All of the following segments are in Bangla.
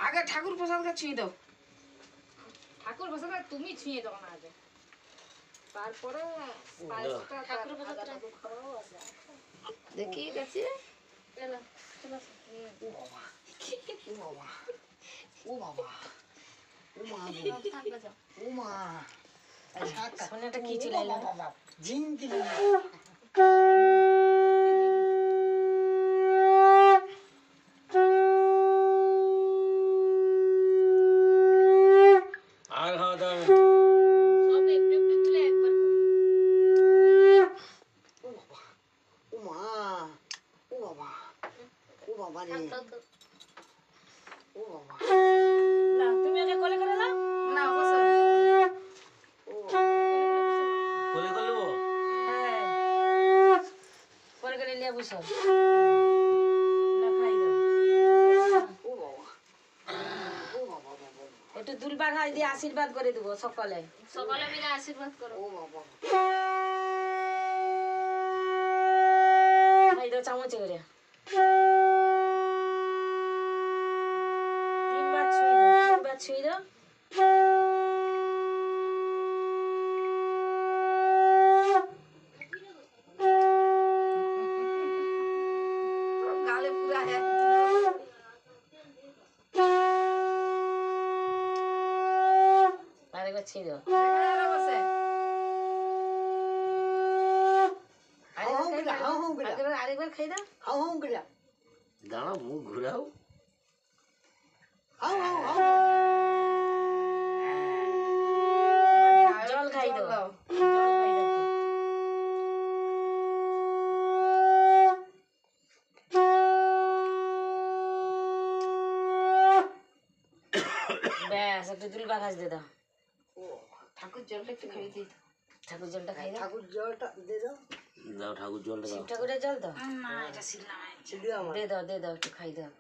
আগে ঠাকুর প্রসাদকে ছুঁয়ে দাও। ঠাকুর প্রসাদ তুমি ছুঁয়ে দাও না আগে, তারপরে ঠাকুর প্রসাদ দেখি গেছি। সোনাটা কি চলে এলো? আর খাওয়া দাওয়া সব একটু একটু তুলে একবার না, তুমি আগে কোলে করে নাও। না বসো। কোলে করে নেবো। কোলে করে নিয়ে বসো। না খাই দাও। একটু দুলবা খাই দিয়ে আশীর্বাদ করে দেবো সকালে। সকালে মিলে আশীর্বাদ করো। খাই দাও চামচে করে। তিনবার ছুঁই দাও। গালে পুরা আরেকবার ছুঁই দাও। বসে। আরেকবার খাই দাও। দাঁড়াও, মুখ ঘুরাও। জল খাই দাও। জল খাই দাও। ব্যাস একটু দুলবা ঘাস দিয়ে দাও। ঠাকুর জলটা একটু খাইয়ে দিই। ঠাকুর জলটা খাই দাও। দাও ঠাকুর জলটা দাও। শিব ঠাকুরের জল তো না এটা শিখলাম। দে দাও একটু খাই দাও।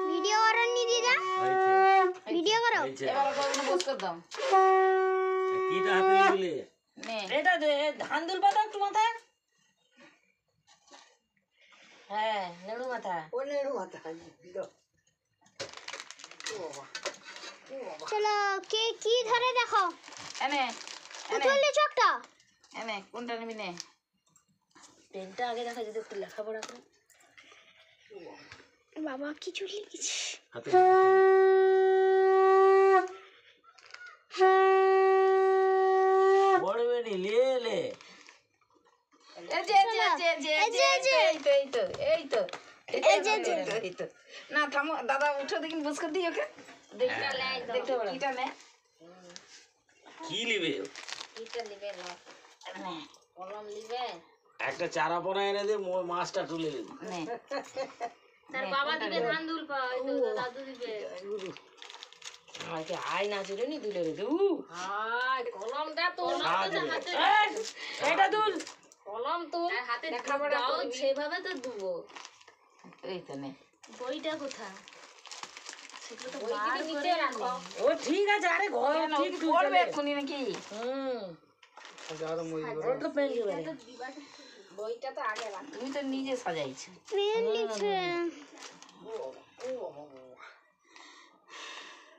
ভিডিও করো নি দিদা, ভিডিও করো। এবার ওটা বস করে দাও। কিটা হাতে নিলে? নে এটা ধান দুলবা দাও একটু মাথায়। হ্যাঁ নেড়ু মাথা। চলো কে কি ধরে দেখো, এনে উঠলে চকটা। এনে কোনটা নিবি নে। পেনটা আগে দেখা যদি একটু লেখাপড়া করে। বাবা কিছু লিখেছি। হাতে পড়বে নি লে। এই তো না থামো দাদা উঠো দেখিন বস করে দিই ওকে। দেখতে পারো কিটা নে। কি লিবে? এটা লিবে না, কলম লিবে। একটা চারা পোনা এনে দে, মাছটা তুলে নেব। নে তার বাবা দিবে ধান দুলবা, হয়তো দাদু দিবে। আই না চলে নি দুলে রে দু। হাই কলমটা তো হাতে। এটা দুল কলম তো হাতে দাও, সেভাবে তো দুবো। এই তো নে। বইটা কোথায়? সেগুলো তো বার নিচে রাখো। ও ঠিক আছে, আরে ঘর ঠিক পড়বে এক্ষুনি নাকি। ওটা পেন দিবে। বইটা তো আগে রাখ। তুমি তো নিজে সাজাইছো। পেন লিখছে।